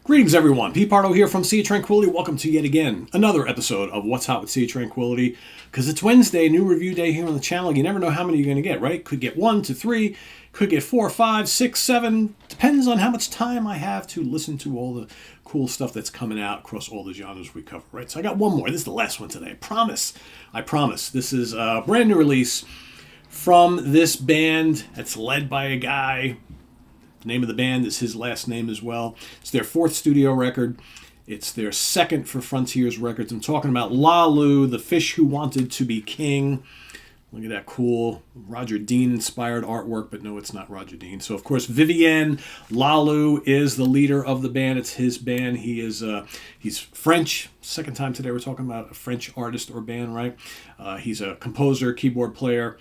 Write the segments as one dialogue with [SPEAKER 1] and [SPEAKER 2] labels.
[SPEAKER 1] Greetings, everyone. Pete Pardo here from Sea of Tranquility. Welcome to yet again another episode of What's Hot with Sea of Tranquility. Because it's Wednesday, new review day here on the channel. You never know how many you're going to get, right? Could get 1 to 3, could get 4, 5, 6, 7. Depends on how much time I have to listen to all the cool stuff that's coming out across all the genres we cover, right? So I got one more. This is the last one today. I promise. This is a brand new release from this band that's led by a guy. The name of the band is his last name as well. It's their 4th studio record. It's their 2nd for Frontiers Records. I'm talking about Lalu, the fish who wanted to be king. Look at that cool Roger Dean-inspired artwork, but no, it's not Roger Dean. So, of course, Vivienne Lalu is the leader of the band. It's his band. He's French. Second time today we're talking about a French artist or band, right? He's a composer, keyboard player.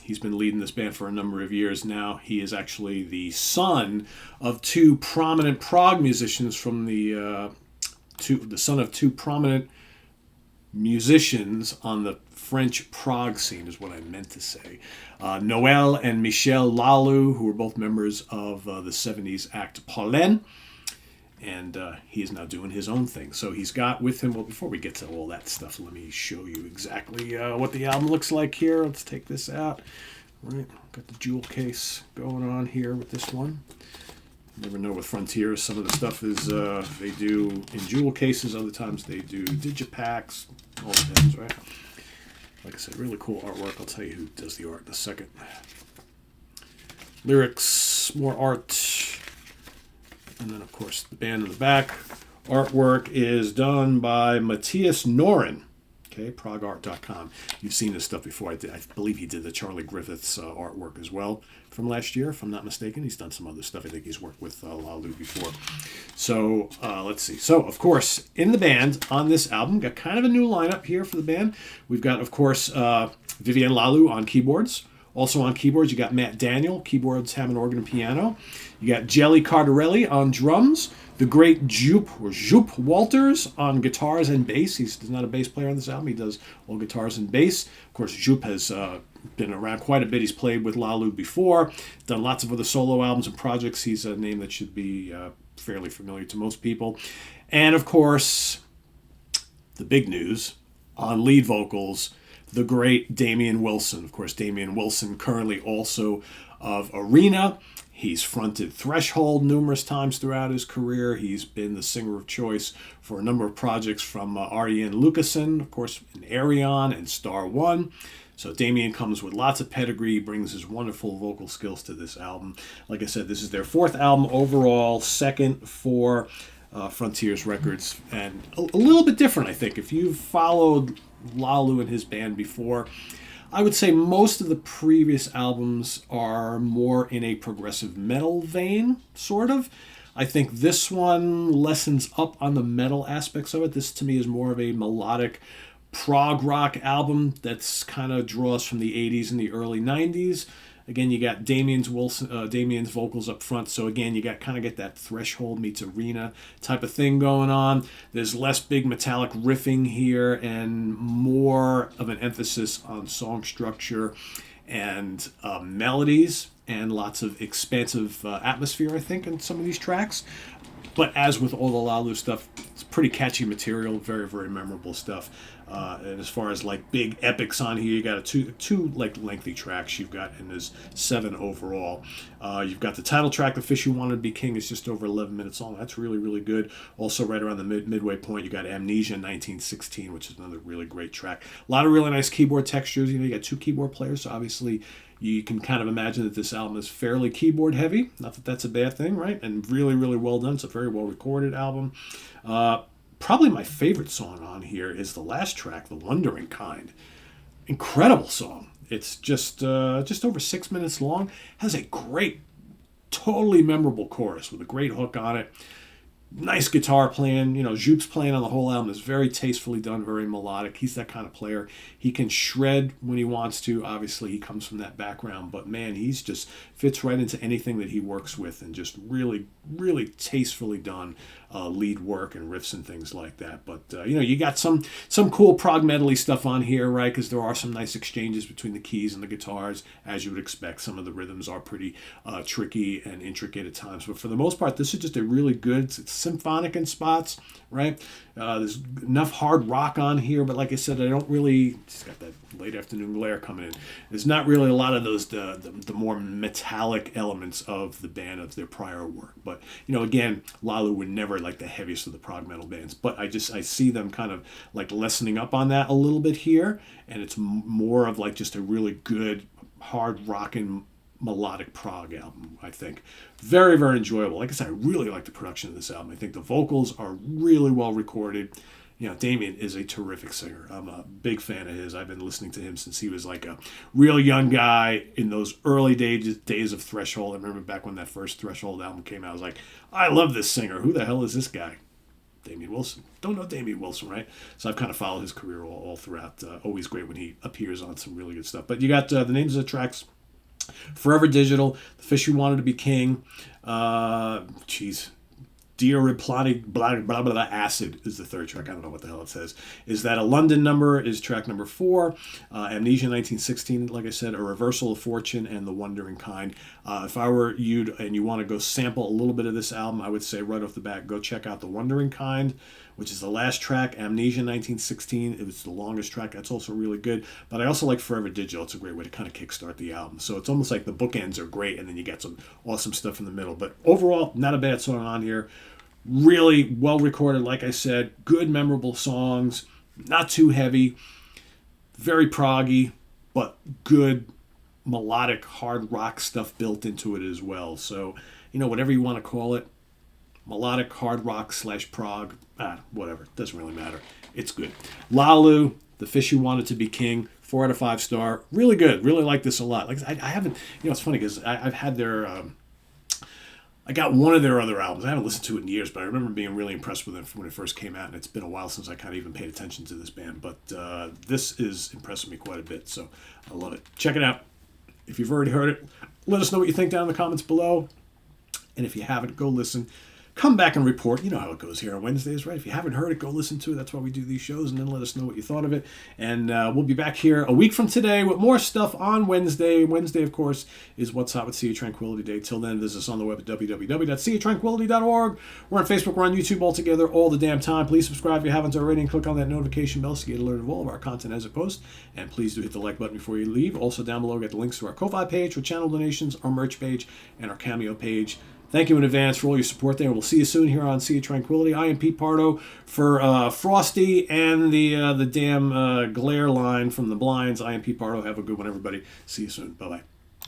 [SPEAKER 1] He's been leading this band for a number of years now. He is actually the son of two prominent prog musicians from the son of two prominent musicians on the French prog scene, is what I meant to say. Noel and Michel Lalu, who were both members of the 70s act Pollen. And he is now doing his own thing. So he's got with him, well, before we get to all that stuff, let me show you exactly what the album looks like here. Let's take this out. Right, got the jewel case going on here with this one. You never know with Frontiers. Some of the stuff is they do in jewel cases. Other times they do digipacks. All depends, right? Like I said, really cool artwork. I'll tell you who does the art in a second. Lyrics, more art. And then, of course, the band in the back. Artwork is done by Matthias Noren. Okay, progart.com. You've seen this stuff before. I believe he did the Charlie Griffiths artwork as well from last year, if I'm not mistaken. He's done some other stuff. I think he's worked with Lalu before. So, let's see. So, of course, in the band on this album, got kind of a new lineup here for the band. We've got, of course, Vivienne Lalu on keyboards. Also on keyboards, you got Matt Daniel, keyboards, Hammond organ, and piano. You got Jelly Cardarelli on drums. The great Joop Walters on guitars and bass. He's not a bass player on this album. He does all guitars and bass. Of course, Joop has been around quite a bit. He's played with Lalu before, done lots of other solo albums and projects. He's a name that should be fairly familiar to most people. And, of course, the big news on lead vocals, the great Damian Wilson. Of course, Damian Wilson currently also of Arena. He's fronted Threshold numerous times throughout his career. He's been the singer of choice for a number of projects from Ariane Lucassen, of course, in Arion and Star One. So Damian comes with lots of pedigree. He brings his wonderful vocal skills to this album. Like I said, this is their 4th album overall, 2nd for Frontiers Records, and a little bit different, I think. If you've followed Lalu and his band before, I would say most of the previous albums are more in a progressive metal vein, sort of. I think this one lessens up on the metal aspects of it. This, to me, is more of a melodic prog rock album that's kind of draws from the 80s and the early 90s. Again, you got Damian's vocals up front, so again, you kind of get that Threshold meets Arena type of thing going on. There's less big metallic riffing here and more of an emphasis on song structure and melodies and lots of expansive atmosphere, I think, in some of these tracks. But as with all the Lalu stuff, it's pretty catchy material, very, very memorable stuff. And as far as like big epics on here, you got two like lengthy tracks you've got, and there's 7 overall. You've got the title track, The Fish Who Wanted to Be King, is just over 11 minutes long. That's really, really good. Also, right around the midway point, you got Amnesia 1916, which is another really great track. A lot of really nice keyboard textures. You got 2 keyboard players, so obviously you can kind of imagine that this album is fairly keyboard heavy. Not that that's a bad thing, right? And really, really well done. It's a very well recorded album. Probably my favorite song on here is the last track, The Wandering Kind. Incredible song. It's just over 6 minutes long. Has a great, totally memorable chorus with a great hook on it. Nice guitar playing. Joop's playing on the whole album is very tastefully done, very melodic. He's that kind of player. He can shred when he wants to. Obviously, he comes from that background. But, man, he's just fits right into anything that he works with, and just really, really tastefully done lead work and riffs and things like that. But, you got some cool prog-metal-y stuff on here, right? Because there are some nice exchanges between the keys and the guitars, as you would expect. Some of the rhythms are pretty tricky and intricate at times. But for the most part, this is just a really good, it's symphonic in spots, right? There's enough hard rock on here, but like I said, I don't really. It's got that late afternoon glare coming in. There's not really a lot of those the more metallic elements of the band of their prior work. But again, Lalu were never like the heaviest of the prog metal bands. But I see them kind of like lessening up on that a little bit here, and it's more of like just a really good hard rocking melodic prog album. I think very, very enjoyable. Like I said, I really like the production of this album. I think the vocals are really well recorded. Damien is a terrific singer. I'm a big fan of his. I've been listening to him since he was like a real young guy in those early days of Threshold. I remember back when that first Threshold album came out, I was like, I love this singer. Who the hell is this guy? Damien Wilson. Don't know Damien Wilson, right? So I've kind of followed his career all throughout. Always great when he appears on some really good stuff. But you got the names of the tracks: Forever Digital, The Fish Who Wanted to Be King, Dear Replotting, blah, blah, blah, blah, Acid is the third track. I don't know what the hell it says. Is That a London Number is track number 4. Amnesia 1916, like I said, A Reversal of Fortune, and The Wandering Kind. If I were you and you want to go sample a little bit of this album, I would say right off the bat, go check out The Wandering Kind, which is the last track. Amnesia 1916, it was the longest track. That's also really good. But I also like Forever Digital. It's a great way to kind of kickstart the album. So it's almost like the bookends are great, and then you get some awesome stuff in the middle. But overall, not a bad song on here. Really well recorded, like I said. Good, memorable songs. Not too heavy. Very proggy, but good melodic hard rock stuff built into it as well. So, whatever you want to call it, melodic hard rock / prog, whatever, doesn't really matter. It's good. Lalu, The Fish Who Wanted to Be King, 4 out of 5 star. Really good. Really like this a lot. Like I haven't, it's funny because I've had their, I got one of their other albums. I haven't listened to it in years, but I remember being really impressed with it when it first came out, and it's been a while since I kind of even paid attention to this band. But this is impressing me quite a bit, so I love it. Check it out. If you've already heard it, let us know what you think down in the comments below. And if you haven't, go listen. Come back and report. You know how it goes here on Wednesdays, right? If you haven't heard it, go listen to it. That's why we do these shows, and then let us know what you thought of it. And we'll be back here a week from today with more stuff on Wednesday. Wednesday, of course, is What's Hot with Sea of Tranquility Day. Till then, visit us on the web at www.seaoftranquility.org. We're on Facebook. We're on YouTube all together all the damn time. Please subscribe if you haven't already, and click on that notification bell so you get alerted of all of our content as it posts. And please do hit the like button before you leave. Also, down below, get the links to our Ko-Fi page for channel donations, our merch page, and our Cameo page. Thank you in advance for all your support there. We'll see you soon here on Sea of Tranquility. I am Pete Pardo for Frosty and the damn glare line from the blinds. I am Pete Pardo. Have a good one, everybody. See you soon. Bye-bye.